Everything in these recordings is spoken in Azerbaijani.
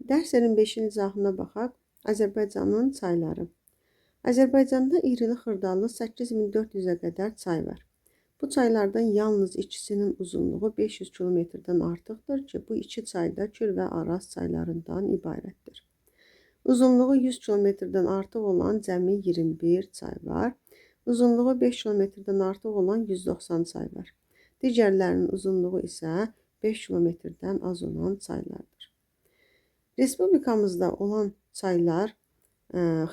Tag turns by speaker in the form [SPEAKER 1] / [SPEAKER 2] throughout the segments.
[SPEAKER 1] Dərslərin 5-ci izahına baxaq. Azərbaycanın çayları. Azərbaycanda irili xırdalı 8400-ə qədər çay var. Bu çaylardan yalnız ikisinin uzunluğu 500 kilometrdən artıqdır ki, bu iki çay da Kür və Araz çaylarından ibarətdir. Uzunluğu 100 kilometrdən artıq olan cəmi 21 çay var. Uzunluğu 5 kilometrdən artıq olan 190 çay var. Digərlərinin uzunluğu isə 5 kilometrdən az olan çaylardır. Respublikamızda olan çaylar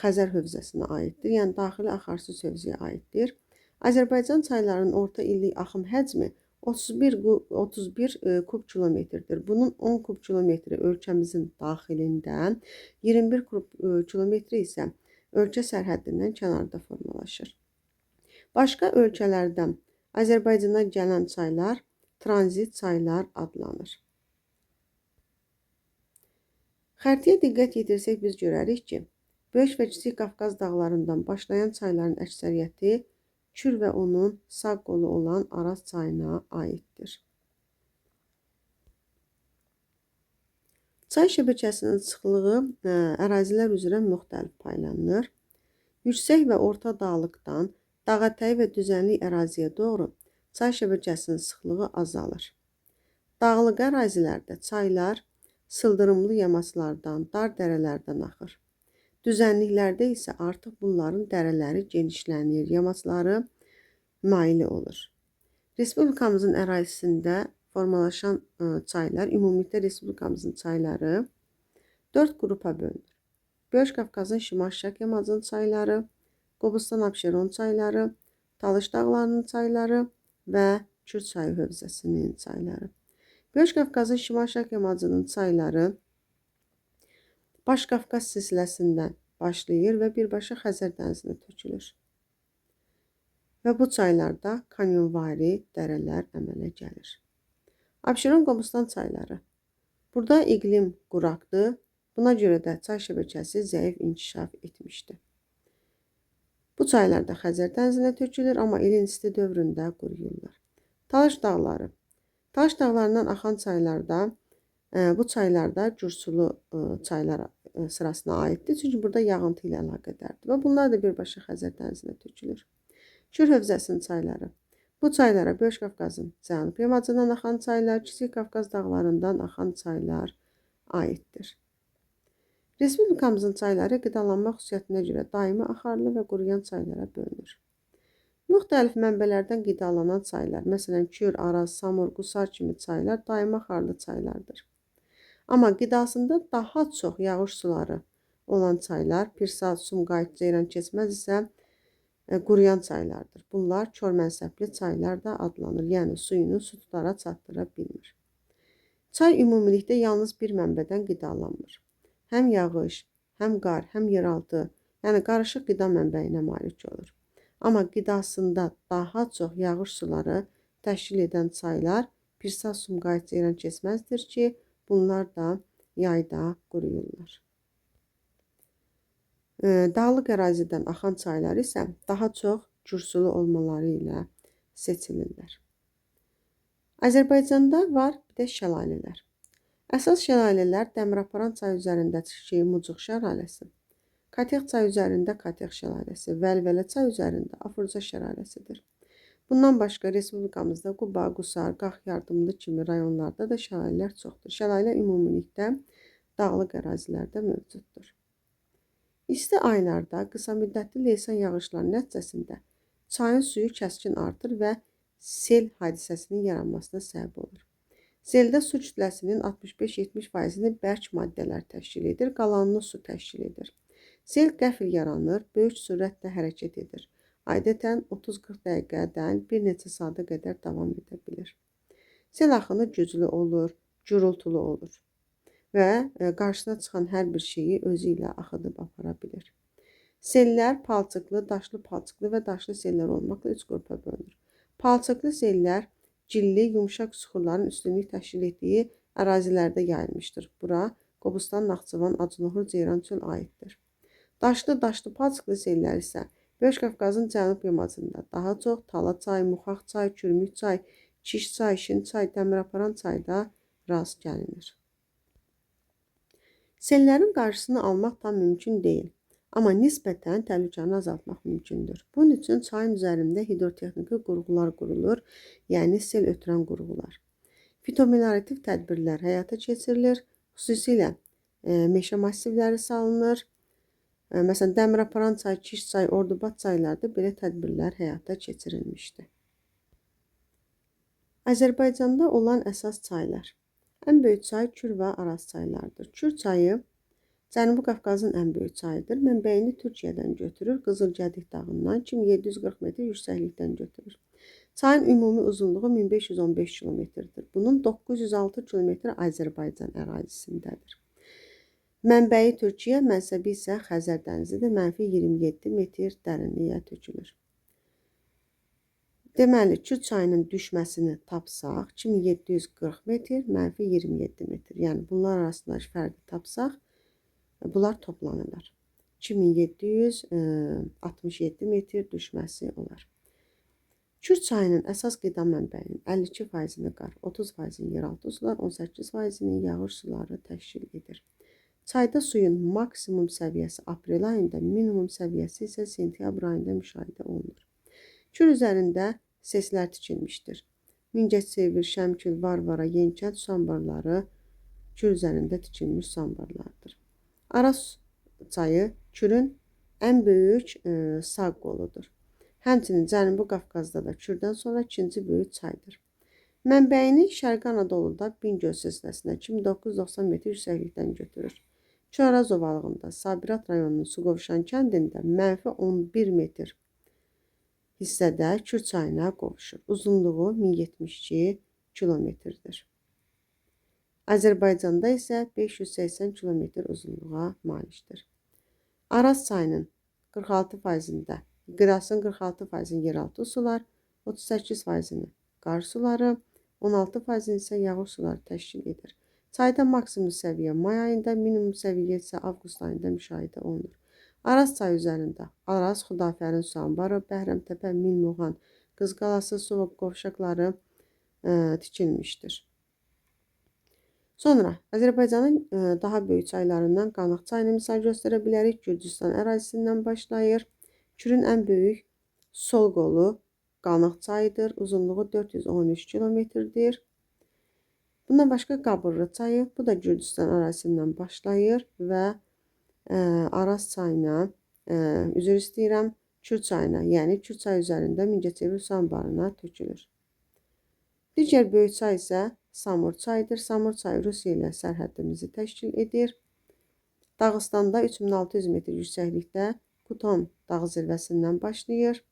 [SPEAKER 1] Xəzər hövzəsinə aiddir, yəni daxili axarsuz hövzəyə aiddir. Azərbaycan çaylarının orta illik axım həcmi 31 kub kilometrdir. Bunun 10 kub kilometri ölkəmizin daxilində, 21 kub kilometri isə ölkə sərhəddindən kənarda formalaşır. Başqa ölkələrdən Azərbaycana gələn çaylar tranzit çaylar adlanır. Xəritəyə diqqət yetirsək biz görərik ki, Böyük və Kiçik Qafqaz dağlarından başlayan çayların əksəriyyəti Kür və onun sağ qolu olan Araz çayına aiddir. Çay şəbəkəsinin sıxlığı ərazilər üzrə müxtəlif paylanır. Yüksək və orta dağlıqdan dağətəyi və düzənlik əraziyə doğru çay şəbəkəsinin sıxlığı azalır. Dağlıq ərazilərdə çaylar sıldırımlı yamaçlardan, dar dərələrdən axır. Düzənliklərdə isə artıq bunların dərələri genişlənir, yamaçları maili olur. Respublikamızın ərazisində formalaşan çaylar, ümumilikdə Respublikamızın çayları 4 qrupa bölünür. Böyük Qafqazın Şimal-Şərq yamacının çayları, Qobustan-Abşeron çayları, Talış dağlarının çayları və Kür çayı hövzəsinin çayları. Böyük Qafqazın Şimal-Şərq yamacının çayları Baş Qafqaz silsiləsindən başlayır və birbaşa Xəzər dənizinə tökülür. Və bu çaylarda kanyonvari dərələr əmələ gəlir. Abşeron-Qobustan çayları. Burada iqlim quraqdır. Buna görə də çay şəbəkəsi zəif inkişaf etmişdir. Bu çaylar da Xəzər dənizinə tökülür, amma ilin isti dövründə quruyurlar. Talış dağları. Talış dağlarından axan çaylarda, bu çaylarda Cursulu çaylar sırasına aiddir. Çünki burada yağıntı ilə əlaqədardır və bunlar da birbaşa Xəzər dənizinə tökülür. Kür hövzəsinin çayları. Bu çaylara Böyük Qafqazın cənub yamacından axan çaylar, Kiçik Qafqaz dağlarından axan çaylar aiddir. Respublikamızın çayları qidalanma xüsusiyyətinə görə daimi axarlı və quruyan çaylara bölünür. Müxtəlif mənbələrdən qidalanan çaylar, məsələn Kür, Araz, Samur, Qusar kimi çaylar daimi axarlı çaylardır. Amma qidasında daha çox yağış suları olan çaylar, Pirsad, Sumqayıt, Ceyrankeçməz isə quruyan çaylardır. Bunlar körmənsəbli çaylar da adlanır, yəni suyunu su tutara çatdıra bilmir. Çay ümumilikdə yalnız bir mənbədən qidalanmır. Həm yağış, həm qar, həm yeraltı, yəni qarışıq qida mənbəyinə malik olur. Amma qidasında daha çox yağış suları təşkil edən çaylar Pirsad, Sumqayıt, Ceyrankeçməzdir ki, bunlar da yayda quruyurlar. Dağlıq ərazidən axan çaylar isə daha çox cursulu olmaları ilə seçilirlər. Azərbaycanda var bir də şəlalələr. Əsas şəlalələr Dəmiraparan çayı üzərindəki Mucuq şəlaləsi, Katex çayı üzərində Katex şəlaləsi, Vəlvələ çayı üzərində Afurca şəlaləsidir. Bundan başqa Respublikamızda Quba, Qusar, Qax Yardımlı kimi rayonlarda da şəlalələr çoxdur. Şəlalə ümumilikdə dağlıq ərazilərdə mövcuddur. İsti aylarda qısa müddətli leysan yağışların nəticəsində çayın suyu kəskin artır və sel hadisəsinin yaranmasına səbəb olur. Seldə su kütləsinin 65-70%-ni bərk maddələr təşkil edir, qalanını su təşkil edir. Sel qəfil yaranır, böyük sürətlə hərəkət edir. Adətən 30-40 dəqiqədən bir neçə saata qədər davam edə bilir. Sel axını güclü olur, gürültülü olur və qarşısına çıxan hər bir şeyi özü ilə axıdıb apara bilir. Sellər palçıqlı, daşlı palçıqlı və daşlı sellər olmaqla 3 qrupa bölünür. Palçıqlı sellər cilli, yumşaq süxurların üstünlük təşkil etdiyi ərazilərdə yayılmışdır. Bura Qobustan, Naxçıvan, Acınoxur, Ceyrançöl aiddir. Daşlı palçıqlı sellər isə Böyük Qafqazın cənub yamacında daha çox Tala çay, Muxax çay, Kürmük çay, Kiş çay, Şin çay, Dəmiraparan çayda rast gəlinir. Sellərin qarşısını almaq tam mümkün deyil, amma nisbətən təhlükəni azaltmaq mümkündür. Bunun üçün çayın üzərində hidrotexniki qurğular qurulur, yəni sel ötürən qurğular. Fitomeliorativ tədbirlər həyata keçirilir, xüsusilə meşə massivləri salınır. Məsələn, Dəmiraparan çayı, Kiş çayı, Ordubad çaylarda belə tədbirlər həyata keçirilmişdir. Azərbaycanda olan əsas çaylar. Ən böyük çay Kür və Araz çaylarıdır. Kür çayı Cənubi Qafqazın ən böyük çayıdır. Mənbəyini Türkiyədən götürür, Qızılgədik dağından 2740 metr yüksəklikdən götürür. Çayın ümumi uzunluğu 1515 kilometrdir. Bunun 906 kilometr Azərbaycan ərazisindədir. Mənbəyi Türkiyə, mənsəbi isə Xəzər dənizidir. -27 metr dərinliyə tökülür. Deməli, Kür çayının düşməsini tapsaq, 2740 metr, -27 metr. Yəni, bunlar arasındakı fərqi tapsaq, bunlar toplanırlar. 2767 metr düşməsi olar. Kür çayının əsas qida mənbəyinin 52%-ni qar, 30%-ni yeraltı sular, 18%-ni yağış suları təşkil edir. Çayda suyun maksimum səviyyəsi aprel ayında, minimum səviyyəsi isə sentyabr ayında müşahidə olunur. Kür üzərində SES-lər tikilmişdir. Mingəçevir, Şəmkil, Varvara, Yenikənd su anbarları Kür üzərində tikilmiş su anbarlarıdır. Araz çayı Kürün ən böyük sağ qoludur. Həmçinin Cənubi Qafqazda da Kürdən sonra ikinci böyük çaydır. Mənbəyini Şərqi Anadoluda Bingöl silsiləsində 2990 metr yüksəklikdən götürür. Kür-Araz ovalığında Sabirat rayonunun Suqovuşan kəndində -11 metr hissədə Kür çayına qovuşur. Uzunluğu 1072 kilometrdir. Azərbaycanda isə 580 kilometr uzunluğa malikdir. Araz çayının 46%-də qidasının 46%-ni yeraltı sular, 38%-ni qar suları, 16%-ni isə yağış suları təşkil edir. Çayda maksimum səviyyə may ayında, minimum səviyyə isə avqust ayında müşahidə olunur. Araz çayı üzərində Araz, Xudafərin su anbarı, Bəhrəmtəpə, Minmuğan, Qızqalası su qovşaqları tikilmişdir. Sonra Azərbaycanın daha böyük çaylarından Qanıq çayını misal göstərə bilərik. Gürcüstan ərazisindən başlayır. Kürün ən böyük sol qolu Qanıq çayıdır. Uzunluğu 413 kilometrdir. Bundan başqa Qabırlı çayı, bu da Gürcüstan ərazisindən başlayır və Araz çayına, üzr istəyirəm, Kür çayına, yəni Kür çayı üzərində Mingəçevir su anbarına tökülür. Digər böyük çay isə Samur çayıdır. Samur çayı Rusiya ilə sərhədimizi təşkil edir. Dağıstanda 3600 metr yüksəklikdə Kuton dağı zirvəsindən başlayır.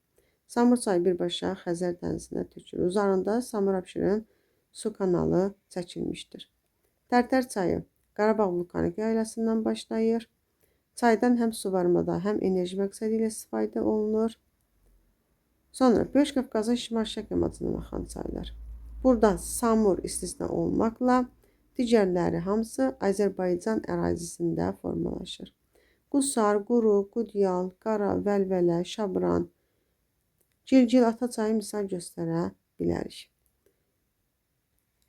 [SPEAKER 1] Samur çayı birbaşa Xəzər dənizinə tökülür. Uzarında Samur-Abşeron su kanalı çəkilmişdir. Tərtər çayı Qarabağ vulkanik yaylasından başlayır. Çaydan həm suvarmada, həm enerji məqsədi ilə istifadə olunur. Sonra Böyük Qafqazın şimal-şərq yamacından axan çaylar. Burada Samur istisna olmaqla digərləri hamısı Azərbaycan ərazisində formalaşır. Qusar, Quru, Qudyal, Qara, Vəlvələ, Şabran, Gilgil, Ata çayı misal göstərə bilərik.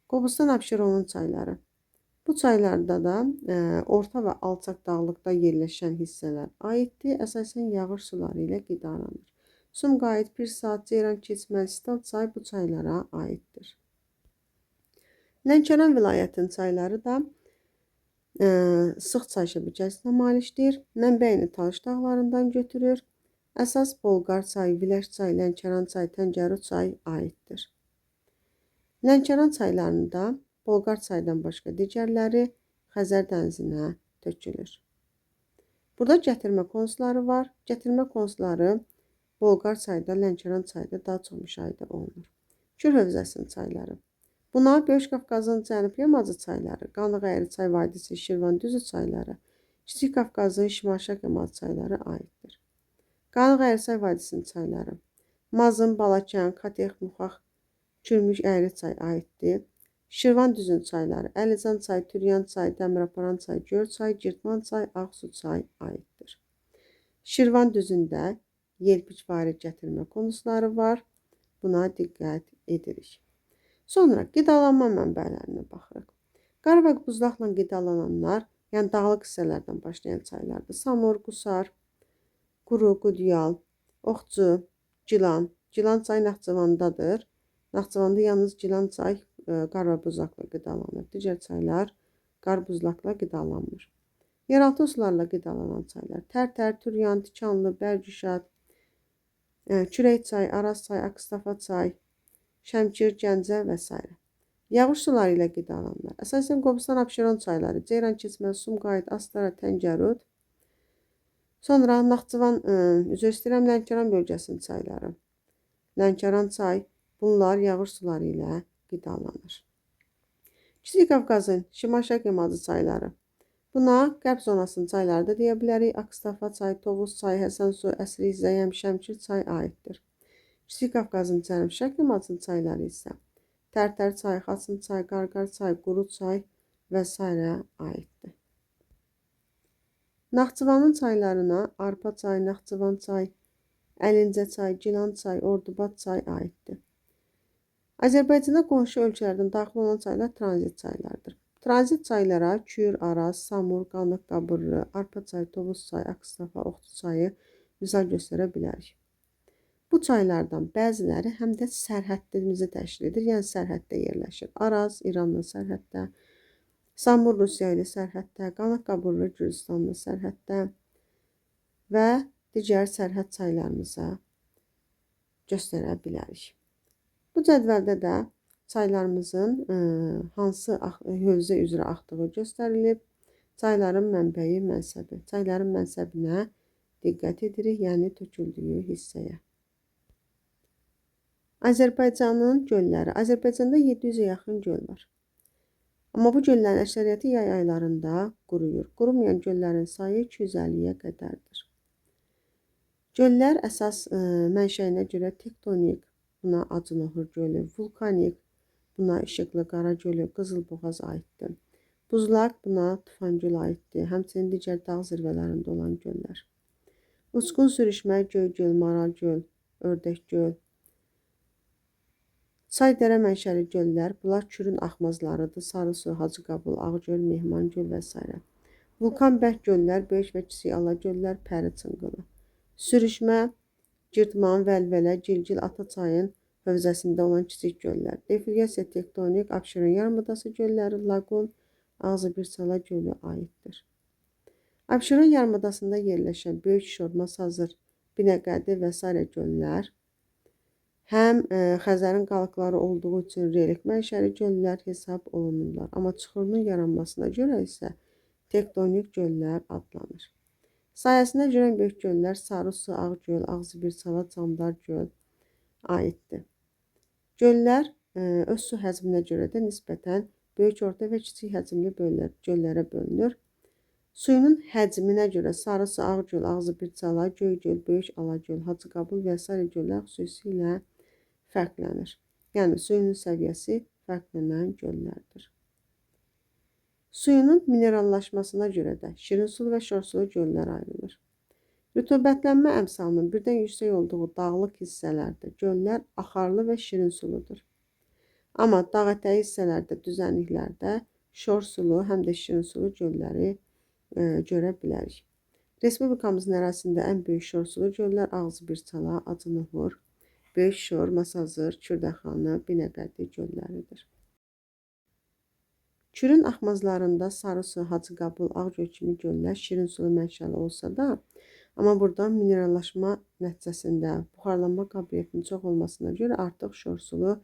[SPEAKER 1] Qobustan-Abşeronun çayları. Bu çaylarda da orta və alçaq dağlıqda yerləşən hissələr aiddir. Əsasən yağış suları ilə qidalanır. Sumqayıt, Pirsad, Ceyran-Keçməl, Stal çayı bu çaylara aiddir. Lənkəran vilayətinin çayları da sıx çay şəbəkəsinə malikdir. Mənbəyini Talış dağlarından götürür. Əsas Bolqar çayı, Viləş çayı, Lənkəran çayı, Təngərüd çayı aiddir. Lənkəran çaylarında Bolqar çaydan başqa digərləri Xəzər dənizinə tökülür. Burada gətirmə konusları var. Gətirmə konusuları Bolqar çayda, Lənkəran çayda daha çox müşahidə olunur. Kür hövzəsinin çayları. Buna Böyük Qafqazın Cənubi yamacı çayları, Qanıq-Əyri çay vadisi, Şirvan-Düzü çayları, Kiçik Qafqazın şimal-şərq yamacı çayları aiddir. Qanıq-Əyri çay vadisinin çayları. Mazın, Balakən, Katex, Muxax, Kürmüş, Əyri çay aiddir. Şirvan-Düzün çayları, Əlican çay, Türyan çay, Dəmiraparan çay, Göl çay, Girtman çay, Ağsu çay aiddir. Şirvan-Düzündə yelpikvari gətirmə konusuları var. Buna diqqət edirik. Sonra qidalanma mənbələrinə baxırıq. Qar və buzlaqla qidalananlar Yəni dağlıq hissələrdən başlayan çaylardır. Samur, Qusar, Quru, Qudyal, Oxçu, Gilan. Gilan çayı Naxçıvandadır. Naxçıvanda yalnız Gilan çay qar və buzlaqla qidalanır. Digər çaylar qar buzlaqla qidalanmır. Yeraltı sularla qidalanan çaylar: Tərtər, Türyan, Tikanlı, Bərgüşad, Kürək çay, Araz çay, Akstafa çay, Şəmkir, Gəncə və s. Yağış suları ilə qidalanırlar. Əsasən Qobustan, Abşeron çayları, Ceyran, Keçmə, Sumqayıt, Astara, Təngərud. Sonra Naxçıvan, üzr istəyirəm, Lənkəran bölgəsinin çayları. Lənkəran çay, bunlar yağış suları ilə qidalanır. Kiçik Qafqazın şimal-şərq yamacı çayları. Buna qərb zonasının çayları da deyə bilərik. Akstafa çayı, Tovuz çayı, Həsənsu, Əsrik, Zəyəm, Şəmkir çayı aiddir. Kiçik Qafqazın cənub-şərq yamacının çayları isə Tərtər çayı, Xaçın çayı, Qarqar çayı, Quru çay və s. aiddir. Naxçıvanın çaylarına Arpa çayı, Naxçıvan çayı, Əlincə çayı, Gilan çayı, Ordubad çayı aiddir. Azərbaycana qonşu ölkələrdən daxil olan çaylar tranzit çaylardır. Tranzit çaylara Kür, Araz, Samur, Qanıq, Qabırlı, Arpa çayı, Tovuz çayı, Akstafa, Oxçu çayı misal göstərə bilərik. Bu çaylardan bəziləri həm də sərhədimizi təşkil edir, yəni sərhəddə yerləşir. Araz İranla sərhəddə, Samur Rusiya ilə sərhəddə, Qanıq, Qabırlı Gürcüstanla sərhəddə və digər sərhəd çaylarımıza göstərə bilərik. Bu cədvəldə də çaylarımızın hansı hövzə üzrə axdığı göstərilib. Çayların mənbəyi, mənsəbi. Çayların mənsəbinə diqqət edirik, yəni töküldüyü hissəyə. Azərbaycanın gölləri. Azərbaycanda 700-ə yaxın göl var. Amma bu göllərin əksəriyyəti yay aylarında quruyur. Qurumayan göllərin sayı 250-yə qədərdir. Göllər əsas mənşəyinə görə tektonik, buna Acınohur gölü, vulkanik, buna İşıqlı Qara gölü, Qızılboğaz aiddir. Buzlaq buna Tufan göl aiddir, həmçinin digər dağ zirvələrində olan göllər. Uçqun sürüşmə, Göygöl, Maral göl, Ördək göl. Çay dərə mənşəli göllər, bunlar Kürün axmazlarıdır. Sarısu, Hacıqabul, Ağgöl, Mehman göl və s. Vulkan bərk göllər, böyük və kiçik ala göllər, Pəri çınqılı. Sürüşmə, Girdman, Vəlvələ, Gilgil, Ataçayın hövzəsində olan kiçik göllər. Defiliasiya tektonik, Abşeron yarımadası gölləri, Laqun, Ağzıbirçala gölü aiddir. Abşeron yarımadasında yerləşən Böyük Şor, Masazır, Binəqədi və s. göllər həm Xəzərin qalıqları olduğu üçün relik mənşəli göllər hesab olunurlar. Amma çuxurunun yaranmasına görə isə tektonik göllər adlanır. Sayəsinə görə böyük göllər Sarısu, Ağgöl, Ağzıbirçala, Camdar göl aiddir. Göllər öz su həcminə görə də nisbətən böyük, orta və kiçik həcmli göllərə bölünür. Suyunun həcminə görə Sarısı, Ağgöl, Ağzıbirçala, Göygöl, Böyük Alagöl, Hacıqabul və s. göllər xüsusilə fərqlənir. Yəni suyunun səviyyəsi fərqlənən göllərdir. Suyunun minerallaşmasına görə də şirinsulu və şorsulu göllər ayrılır. Rütubətlənmə əmsalının birdən yüksək olduğu dağlıq hissələrdə göllər axarlı və şirinsuludur. Amma dağətəyi hissələrdə, düzənliklərdə şorsulu, həm də şirinsulu gölləri görə bilərik. Respublikamızın ərazisində ən böyük şorsulu göllər Ağzıbirçala, Acınohur, Böyük Şor, Masazır, Kürdəxanı, Binəqədi gölləridir. Kürün axmazlarında Sarısu, Hacıqabul, Ağgöl kimi göllər şirinsulu mənşəli olsa da, amma burada minerallaşma nəticəsində buxarlanma qabiliyyətinin çox olmasına görə artıq şorsulu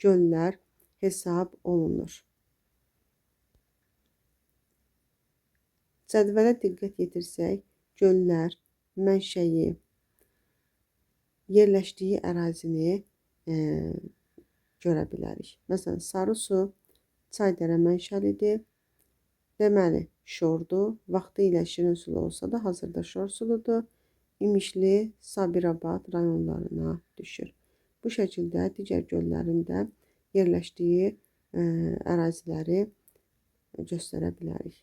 [SPEAKER 1] göllər hesab olunur. Cədvələ diqqət yetirsək, göllər, mənşəyi, yerləşdiyi ərazini görə bilərik. Məsələn, Sarısu çay dərə mənşəlidir. Deməli, şordur. Vaxtı ilə şirinsulu olsa da hazırda şorsuludur. İmişli, Sabirabad rayonlarına düşür. Bu şəkildə digər göllərin də yerləşdiyi əraziləri göstərə bilərik.